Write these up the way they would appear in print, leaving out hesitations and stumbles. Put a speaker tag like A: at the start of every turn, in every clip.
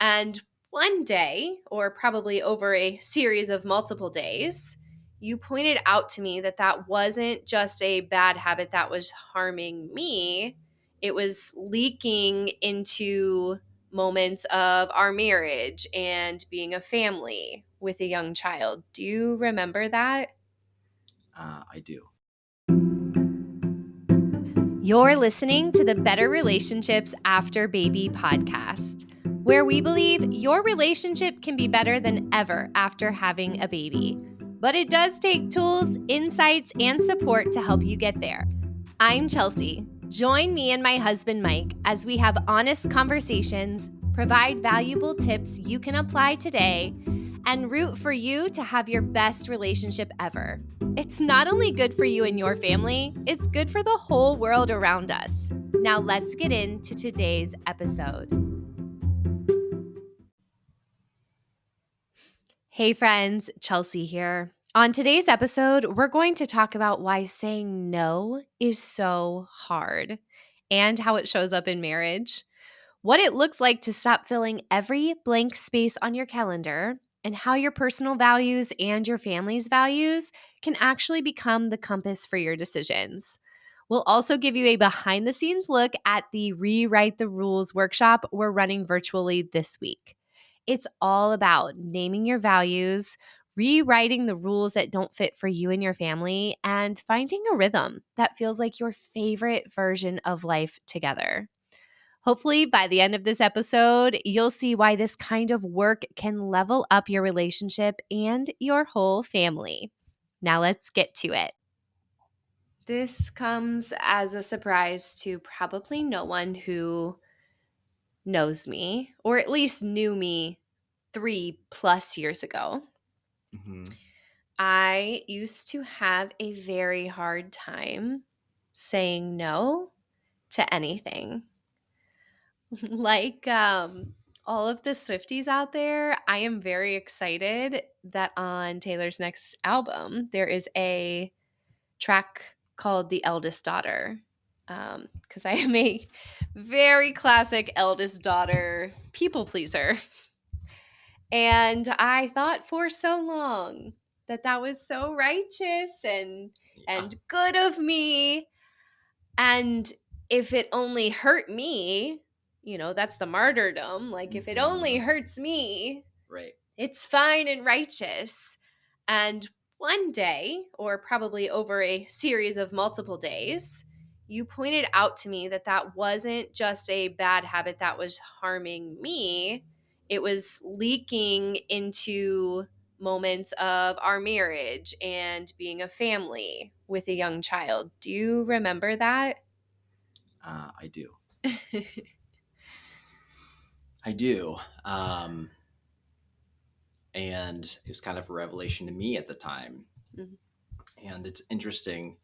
A: And one day, or probably over a series of multiple days, you pointed out to me that that wasn't just a bad habit that was harming me, it was leaking into moments of our marriage and being a family with a young child. Do you remember that?
B: I do.
A: You're listening to the Better Relationships After Baby podcast, where we believe your relationship can be better than ever after having a baby. But it does take tools, insights, and support to help you get there. I'm Chelsea. Join me and my husband, Mike, as we have honest conversations, provide valuable tips you can apply today, and root for you to have your best relationship ever. It's not only good for you and your family, it's good for the whole world around us. Now let's get into today's episode. Hey friends, Chelsea here. On today's episode, we're going to talk about why saying no is so hard and how it shows up in marriage, what it looks like to stop filling every blank space on your calendar, and how your personal values and your family's values can actually become the compass for your decisions. We'll also give you a behind the scenes look at the Rewrite the Rules workshop we're running virtually this week. It's all about naming your values, rewriting the rules that don't fit for you and your family, and finding a rhythm that feels like your favorite version of life together. Hopefully, by the end of this episode, you'll see why this kind of work can level up your relationship and your whole family. Now, let's get to it. This comes as a surprise to probably no one who knows me, or at least knew me 3+ years ago.
B: Mm-hmm.
A: I used to have a very hard time saying no to anything. Like all of the Swifties out there, I am very excited that on Taylor's next album, there is a track called The Eldest Daughter. Because I am a very classic eldest daughter people pleaser. And I thought for so long that that was so righteous and good of me. And if it only hurt me, that's the martyrdom. Like, if it only hurts me,
B: Right.
A: it's fine and righteous. And one day, or probably over a series of multiple days, you pointed out to me that that wasn't just a bad habit that was harming me, it was leaking into moments of our marriage and being a family with a young child. Do you remember that?
B: I do. I do. And it was kind of a revelation to me at the time.
A: Mhm.
B: And it's interesting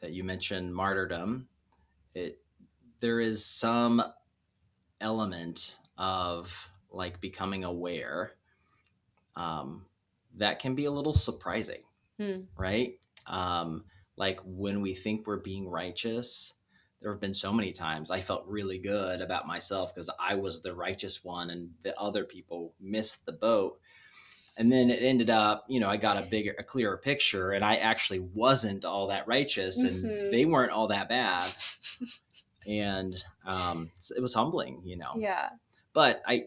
B: that you mentioned martyrdom. There is some element of like becoming aware that can be a little surprising, right? Like when we think we're being righteous, there have been so many times I felt really good about myself because I was the righteous one and the other people missed the boat. And then it ended up, I got a clearer picture, and I actually wasn't all that righteous, and they weren't all that bad. And it was humbling,
A: Yeah.
B: But I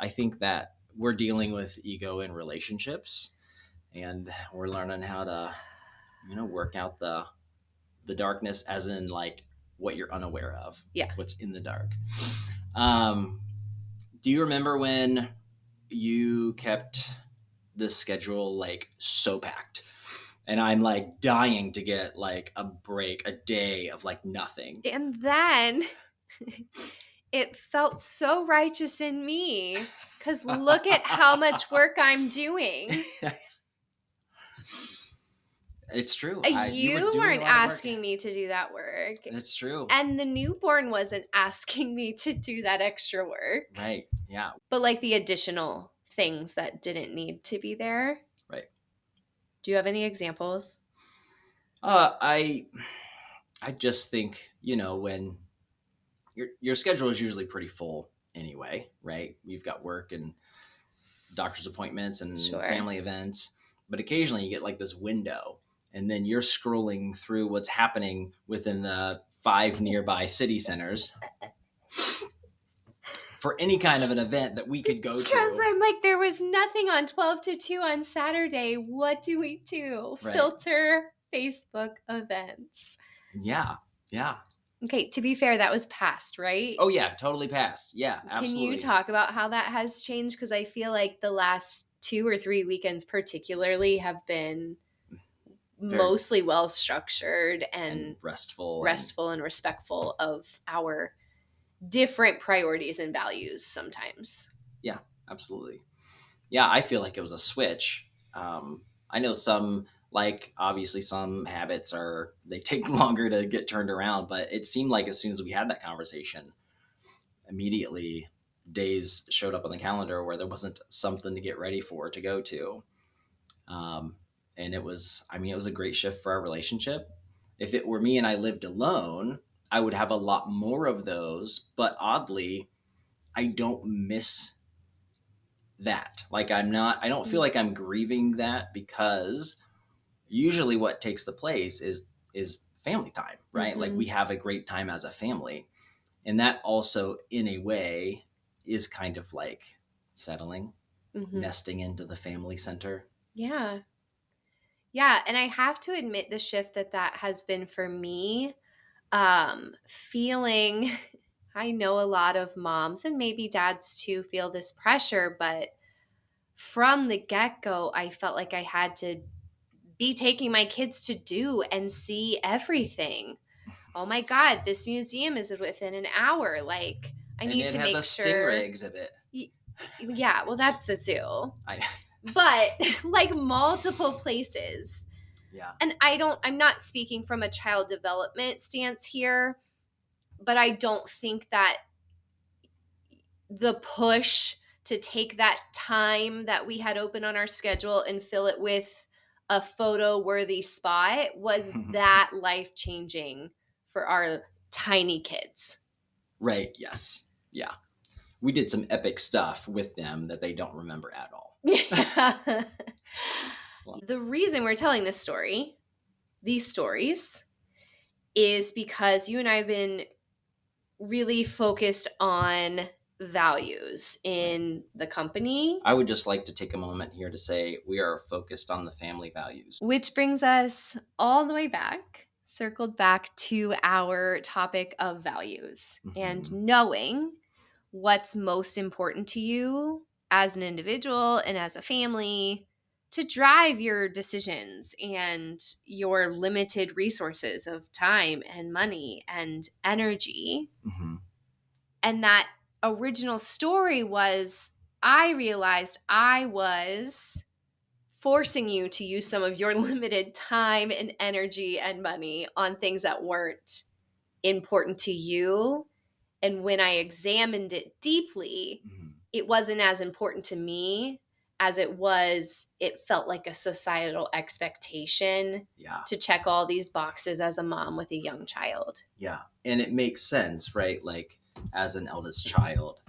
B: think that we're dealing with ego in relationships, and we're learning how to, work out the darkness, as in like what you're unaware of,
A: Yeah.
B: what's in the dark. Do you remember when you kept the schedule like so packed? And I'm like dying to get like a break, a day of like nothing.
A: And then it felt so righteous in me because look at how much work I'm doing.
B: It's true.
A: You weren't asking me to do that work.
B: It's true.
A: And the newborn wasn't asking me to do that extra work.
B: Right. Yeah.
A: But like the additional things that didn't need to be there.
B: Right.
A: Do you have any examples?
B: I just think, when your schedule is usually pretty full, anyway, right? You've got work and doctor's appointments and
A: Sure.
B: family events, but occasionally you get like this window, and then you're scrolling through what's happening within the 5 nearby city centers for any kind of an event that we could go
A: Because
B: to.
A: I'm like, there was nothing on 12 to 2 on Saturday. What do we do?
B: Right.
A: Filter Facebook events.
B: Yeah. Yeah.
A: Okay, to be fair, that was past, right?
B: Oh yeah, totally passed. Yeah,
A: Can you
B: absolutely.
A: talk about how that has changed? Because I feel like the last 2 or 3 weekends particularly have been mostly well structured and
B: restful
A: and respectful of our different priorities and values sometimes.
B: Yeah, absolutely. Yeah, I feel like it was a switch. I know some, like obviously some habits they take longer to get turned around, but it seemed like as soon as we had that conversation, immediately days showed up on the calendar where there wasn't something to get ready for to go to. And it was, I mean, it was a great shift for our relationship. If it were me and I lived alone, I would have a lot more of those, but oddly, I don't miss that. Like I don't feel like I'm grieving that, because usually what takes the place is family time, right? Like we have a great time as a family. And that also in a way is kind of like settling, nesting into the family center.
A: Yeah. Yeah, and I have to admit the shift that has been for me, feeling I know a lot of moms and maybe dads too feel this pressure, but from the get-go, I felt like I had to be taking my kids to do and see everything. Oh my God, this museum is within an hour. Like, I
B: And
A: need
B: it
A: to
B: has a
A: make
B: stingray
A: sure.
B: exhibit.
A: Yeah, well, that's the zoo.
B: I,
A: But like multiple places.
B: yeah.
A: And I'm not speaking from a child development stance here, but I don't think that the push to take that time that we had open on our schedule and fill it with a photo worthy spot was that life changing for our tiny kids.
B: Right. Yes. Yeah. We did some epic stuff with them that they don't remember at all.
A: Yeah. The reason we're telling these stories, is because you and I have been really focused on values in the company.
B: I would just like to take a moment here to say we are focused on the family values.
A: Which brings us all the way back, circled back to our topic of values and knowing what's most important to you as an individual and as a family to drive your decisions and your limited resources of time and money and energy. And that original story was, I realized I was forcing you to use some of your limited time and energy and money on things that weren't important to you. And when I examined it deeply, it wasn't as important to me as it felt like a societal expectation to check all these boxes as a mom with a young child.
B: Yeah. And it makes sense, right? Like as an eldest child,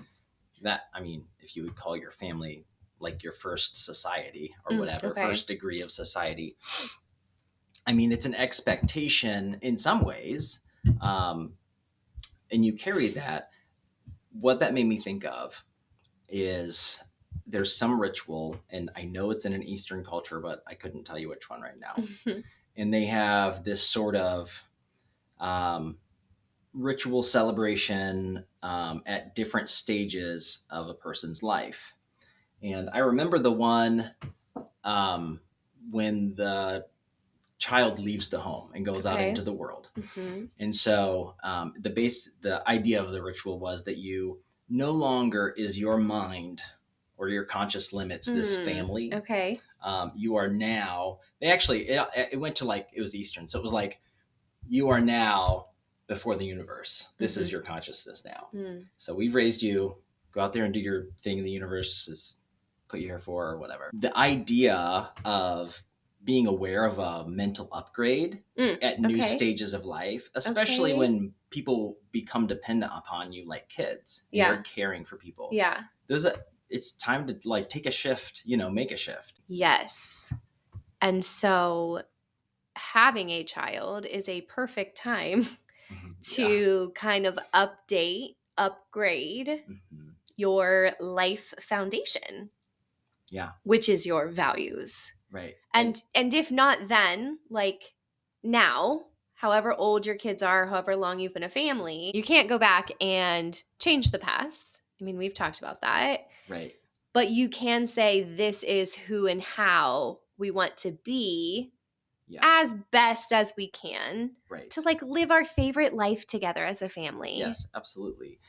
B: that, I mean, if you would call your family like your first society or whatever, first degree of society, I mean, it's an expectation in some ways. And you carry that. What that made me think of is there's some ritual, and I know it's in an Eastern culture, but I couldn't tell you which one right now. And they have this sort of ritual celebration at different stages of a person's life. And I remember the one when the child leaves the home and goes out into the world. And so the idea of the ritual was that you no longer is your mind or your conscious limits this family. You are now, it went to like, it was Eastern. So it was like, you are now before the universe. This is your consciousness now. So we've raised you, go out there and do your thing in the universe, is put you here for, or whatever. The idea of being aware of a mental upgrade at new
A: Okay.
B: stages of life, especially
A: Okay.
B: when people become dependent upon you like kids and you're
A: Yeah.
B: caring for people.
A: Yeah.
B: It's time to like take a shift, make a shift.
A: Yes. And so having a child is a perfect time
B: Yeah.
A: to kind of upgrade
B: hmm
A: your life foundation,
B: Yeah.
A: which is your values.
B: Right.
A: And if not then, like now, however old your kids are, however long you've been a family, you can't go back and change the past. I mean, we've talked about that.
B: Right.
A: But you can say this is who and how we want to be
B: Yeah.
A: as best as we can
B: Right.
A: to like live our favorite life together as a family.
B: Yes, absolutely.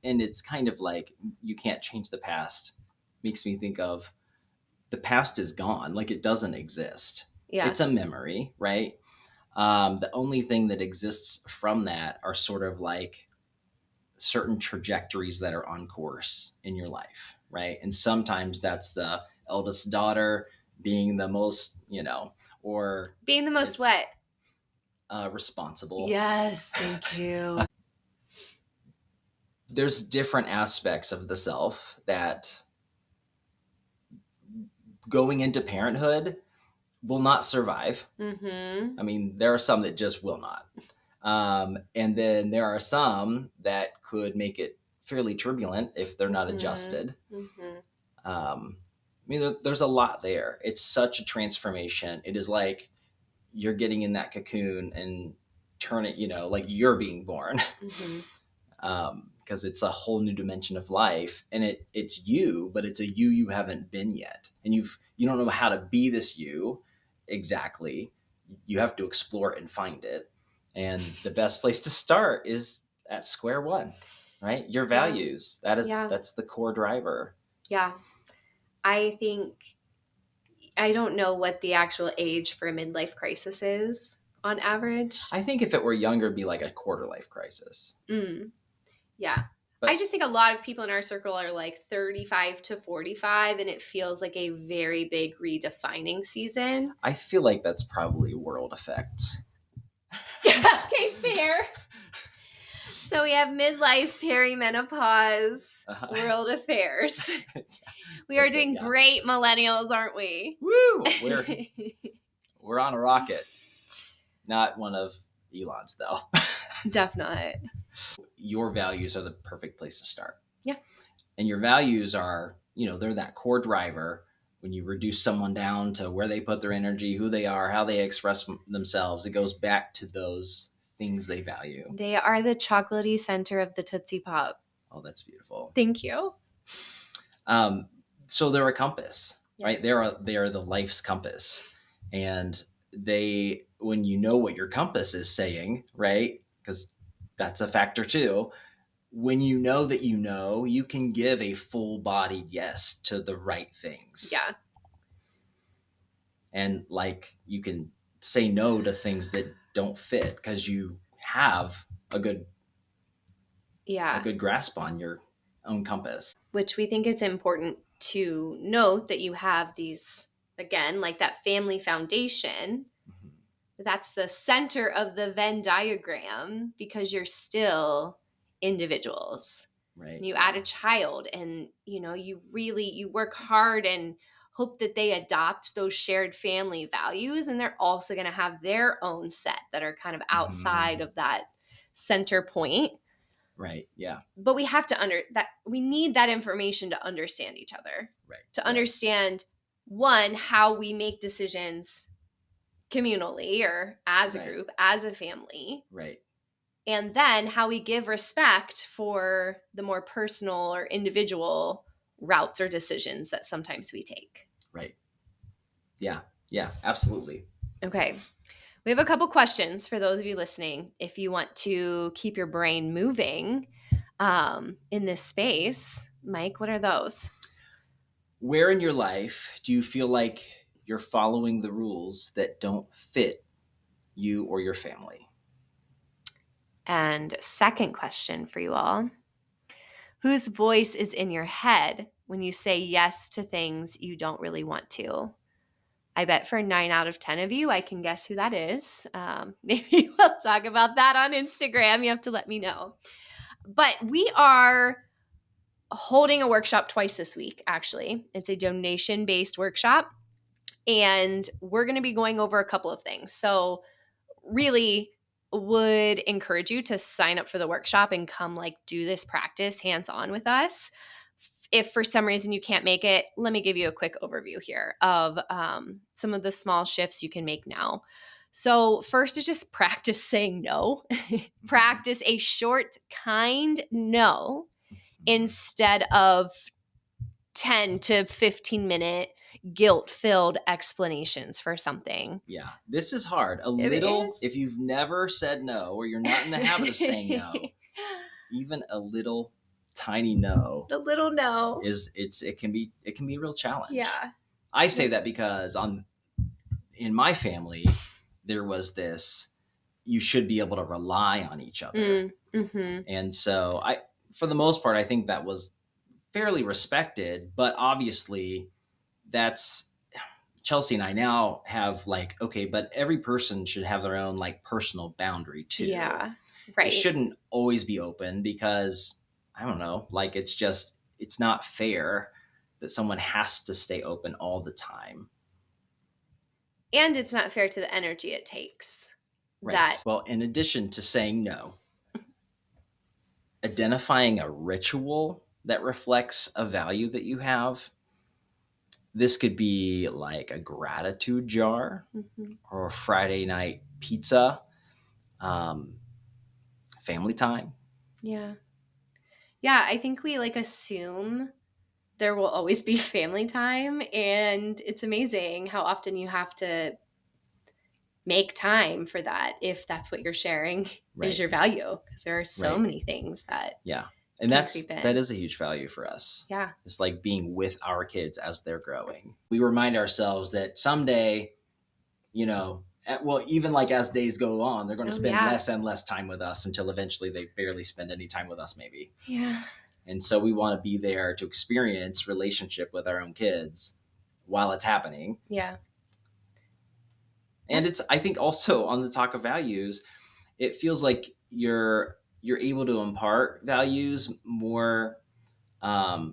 B: And it's kind of like you can't change the past. Makes me think of the past is gone, like it doesn't exist.
A: Yeah.
B: It's a memory, right? The only thing that exists from that are sort of like certain trajectories that are on course in your life, right? And sometimes that's the eldest daughter being the most, or
A: Being the most what?
B: responsible.
A: Yes, thank you.
B: There's different aspects of the self that going into parenthood will not survive.
A: Mm-hmm.
B: I mean, there are some that just will not. And then there are some that could make it fairly turbulent if they're not adjusted.
A: Mm-hmm.
B: I mean, there's a lot there. It's such a transformation. It is like you're getting in that cocoon and turn it, like you're being born.
A: Mm-hmm.
B: Because it's a whole new dimension of life, and it's you, but it's a you haven't been yet, and you don't know how to be this you exactly. You have to explore it and find it, and the best place to start is at square one, right? Your values. That's the core driver.
A: Yeah. I think I don't know what the actual age for a midlife crisis is on average.
B: I think if it were younger, it'd be like a quarter life crisis.
A: Yeah. I just think a lot of people in our circle are like 35 to 45, and it feels like a very big redefining season.
B: I feel like that's probably world effects.
A: Okay, fair. So we have midlife, perimenopause, world affairs. We are doing great, millennials, aren't we?
B: Woo! We're on a rocket. Not one of Elon's, though.
A: Definitely.
B: Your values are the perfect place to start.
A: Yeah.
B: And your values are, they're that core driver. When you reduce someone down to where they put their energy, who they are, how they express themselves, it goes back to those things they value.
A: They are the chocolatey center of the Tootsie Pop.
B: Oh, that's beautiful.
A: Thank you.
B: So they're a compass, right? They are the life's compass. And when you know what your compass is saying, right? Because that's a factor too. When you know that you can give a full-bodied yes to the right things.
A: Yeah.
B: And like you can say no to things that don't fit because you have a good grasp on your own compass.
A: Which we think it's important to note that you have these, again, like that family foundation. Mm-hmm. That's the center of the Venn diagram because you're still individuals.
B: Right.
A: And you add a child and, you work hard and hope that they adopt those shared family values. And they're also going to have their own set that are kind of outside of that center point.
B: Right. Yeah.
A: But we have to we need that information to understand each other.
B: Right.
A: To understand, one, how we make decisions communally or as a group, as a family.
B: Right.
A: And then how we give respect for the more personal or individual routes or decisions that sometimes we take.
B: Right. Yeah. Yeah, absolutely.
A: Okay. We have a couple questions for those of you listening. If you want to keep your brain moving in this space, Mike, what are those?
B: Where in your life do you feel like you're following the rules that don't fit you or your family?
A: And second question for you all. Whose voice is in your head when you say yes to things you don't really want to? I bet for 9 out of 10 of you, I can guess who that is. Maybe we'll talk about that on Instagram. You have to let me know. But we are holding a workshop twice this week, actually. It's a donation-based workshop, and we're going to be going over a couple of things. So really would encourage you to sign up for the workshop and come like do this practice hands-on with us. If for some reason you can't make it, let me give you a quick overview here of some of the small shifts you can make now. So first is just practice saying no. Practice a short, kind no instead of 10 to 15-minute guilt-filled explanations for something.
B: Yeah, this is hard. If you've never said no, or you're not in the habit of saying no, even a little tiny no,
A: a little no
B: it can be a real challenge.
A: Yeah.
B: I say that because in my family, there was this, you should be able to rely on each other.
A: Mm-hmm.
B: And so for the most part, I think that was fairly respected, but obviously that's, Chelsea and I now have like, okay, but every person should have their own like personal boundary too.
A: Yeah, right.
B: It shouldn't always be open because, I don't know, like it's not fair that someone has to stay open all the time.
A: And it's not fair to the energy it takes.
B: Right. Well, in addition to saying no, identifying a ritual that reflects a value that you have. This could be like a gratitude jar, or a Friday night pizza, family time.
A: Yeah. Yeah, I think we like assume there will always be family time, and it's amazing how often you have to make time for that if that's what you're sharing is your value, because there are so many things that
B: and that is a huge value for us.
A: Yeah,
B: it's like being with our kids as they're growing. We remind ourselves that someday, even like as days go on, they're going to spend less and less time with us until eventually they barely spend any time with us, maybe.
A: Yeah.
B: And so we want to be there to experience relationship with our own kids while it's happening.
A: Yeah.
B: And I think also on the talk of values, it feels like you're able to impart values more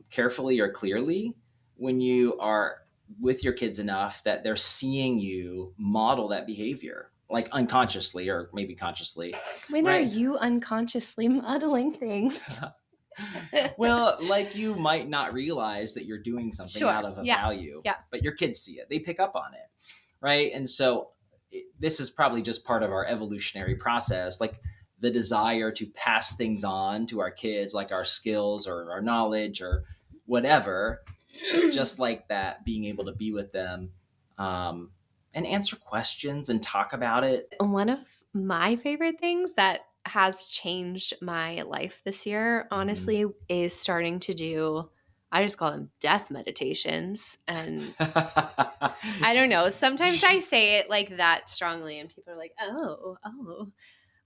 B: carefully or clearly when you are with your kids enough that they're seeing you model that behavior, like unconsciously or maybe consciously.
A: When are you unconsciously modeling things?
B: Well, like you might not realize that you're doing something out of a value, but your kids see it. They pick up on it, right? And so this is probably just part of our evolutionary process, like the desire to pass things on to our kids, like our skills or our knowledge or whatever, just like that, being able to be with them and answer questions and talk about it.
A: One of my favorite things that has changed my life this year, honestly, is starting to do, I just call them death meditations. And I don't know, sometimes I say it like that strongly and people are like, oh.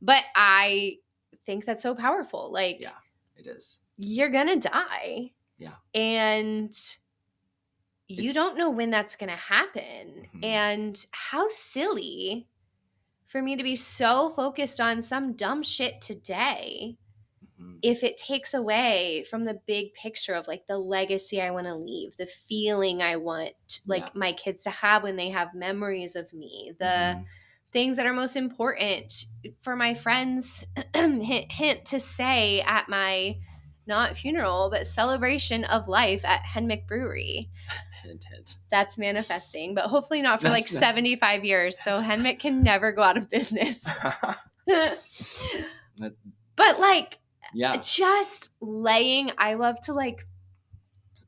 A: But I think that's so powerful. Like,
B: yeah, it is.
A: You're going to die.
B: Yeah.
A: And you don't know when that's going to happen. And how silly for me to be so focused on some dumb shit today if it takes away from the big picture of like the legacy I want to leave, the feeling I want like my kids to have when they have memories of me, the things that are most important for my friends hint to say at my not funeral but celebration of life at Henmick Brewery. That's manifesting, but hopefully not for 75 years, so Henmick can never go out of business. But like, just laying, I love to like,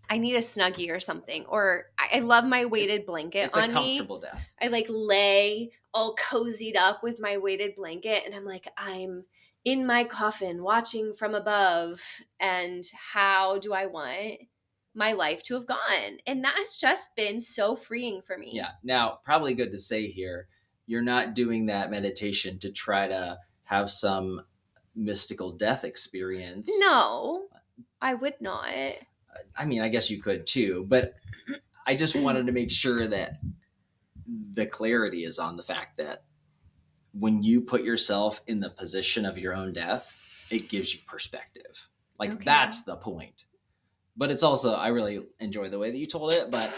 A: I need a Snuggie or something, or I love my weighted blanket on me. It's a comfortable death. I like lay all cozied up with my weighted blanket, and I'm like, I'm in my coffin watching from above, and how do I want my life to have gone? And that has just been so freeing for me.
B: Yeah. Now, probably good to say here, you're not doing that meditation to try to have some mystical death experience.
A: No, I would not.
B: I mean, I guess you could too, but I just wanted to make sure that the clarity is on the fact that when you put yourself in the position of your own death, it gives you perspective. Like, that's the point. But it's also, I really enjoy the way that you told it, but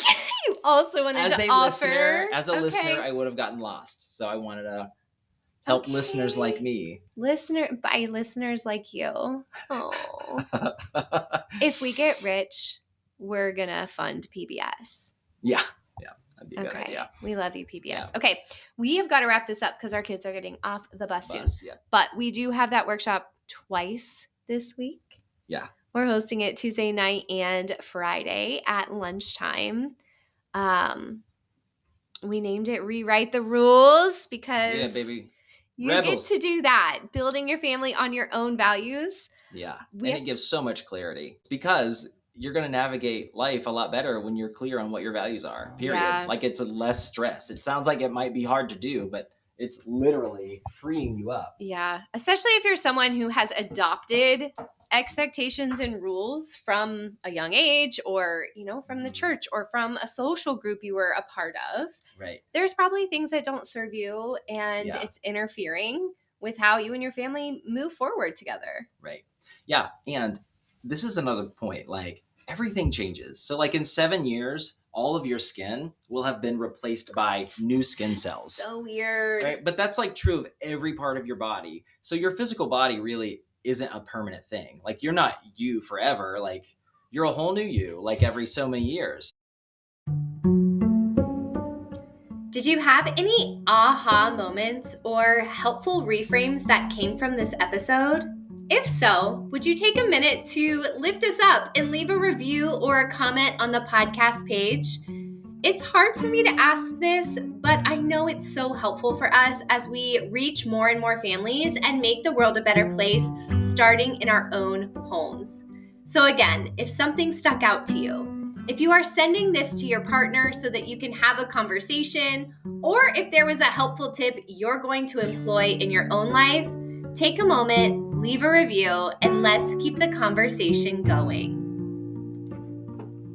A: You also wanted to offer.
B: As a listener, I would have gotten lost. So I wanted to help listeners like me.
A: By listeners like you. Oh. If we get rich, we're going to fund PBS.
B: Yeah. That'd be a good idea.
A: We love you, PBS. Yeah. Okay. We have got to wrap this up because our kids are getting off the bus soon. Yeah. But we do have that workshop twice this week.
B: Yeah.
A: We're hosting it Tuesday night and Friday at lunchtime. We named it Rewrite the Rules because you Rebels. Get to do that, building your family on your own values.
B: Yeah. And it gives so much clarity because you're going to navigate life a lot better when you're clear on what your values are, period. Yeah. Like, it's a less stress. It sounds like it might be hard to do, but it's literally freeing you up.
A: Yeah. Especially if you're someone who has adopted expectations and rules from a young age or, from the church or from a social group you were a part of.
B: Right.
A: There's probably things that don't serve you and it's interfering with how you and your family move forward together.
B: Right. Yeah. And this is another point, like, everything changes. So, like, in 7 years, all of your skin will have been replaced by new skin cells.
A: So weird.
B: Right? But that's, like, true of every part of your body. So your physical body really isn't a permanent thing. Like, you're not you forever. Like, you're a whole new you, like, every so many years.
A: Did you have any aha moments or helpful reframes that came from this episode? If so, would you take a minute to lift us up and leave a review or a comment on the podcast page? It's hard for me to ask this, but I know it's so helpful for us as we reach more and more families and make the world a better place, starting in our own homes. So again, if something stuck out to you, if you are sending this to your partner so that you can have a conversation, or if there was a helpful tip you're going to employ in your own life, take a moment, leave a review, and let's keep the conversation going.